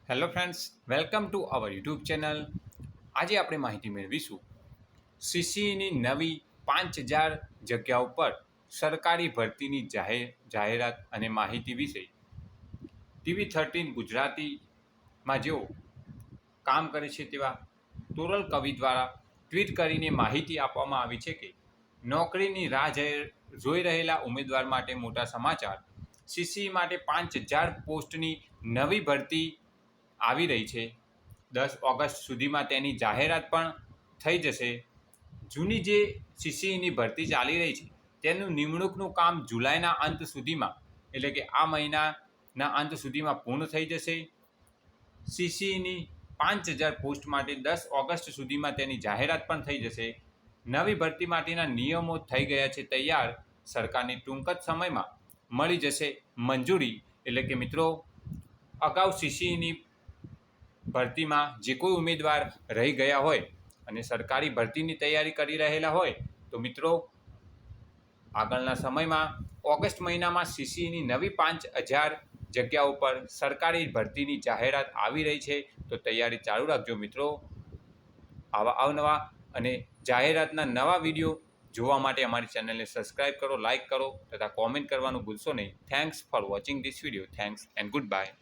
Hello friends, welcome to our YouTube channel. આજે આપણે માહિતી મેળવીશું સીસીઈની નવી 5000 જગ્યાઓ પર સરકારી ભરતીની જાહેરાત અને માહિતી વિશે. TV13 ગુજરાતીમાં જેઓ કામ કરે છે તેવા તોરલ કવિ દ્વારા ટ્વીટ કરીને માહિતી આપવામાં આવી છે કે નોકરીની રાહ જોઈ રહેલા ઉમેદવાર માટે મોટા સમાચાર. સીસીઈ માટે 5000 પોસ્ટની નવી ભરતી આવી રહી છે. 10 ઓગસ્ટ સુધીમાં તેની જાહેરાત પણ થઈ જશે. જૂની જે સીસીઈની ભરતી ચાલી રહી છે તેનું નિમણૂકનું કામ જુલાઈના અંત સુધીમાં એટલે કે આ મહિનાના અંત સુધીમાં પૂર્ણ થઈ જશે. સીસીઈની 5000 પોસ્ટ માટે 10 ઓગસ્ટ સુધીમાં તેની જાહેરાત પણ થઈ જશે. નવી ભરતી માટેના નિયમો થઈ ગયા છે તૈયાર. સરકારની ટૂંક જ સમયમાં મળી જશે મંજૂરી. એટલે કે મિત્રો, અગાઉ સીસીઈની ભરતીમાં જે કોઈ ઉમેદવાર રહી ગયા હોય અને સરકારી ભરતીની તૈયારી કરી રહેલા હોય તો મિત્રો, આગળના સમયમાં ઓગસ્ટ મહિનામાં સીસીઈની નવી 5000 જગ્યાઓ પર સરકારી ભરતીની જાહેરાત આવી રહી છે. તો તૈયારી ચાલુ રાખજો મિત્રો. આવા અવનવા અને જાહેરાતના નવા વિડીયો જોવા માટે અમારી ચેનલને સબસ્ક્રાઈબ કરો, લાઇક કરો તથા કોમેન્ટ કરવાનું ભૂલશો નહીં. Thanks for watching this video. Thanks and good bye.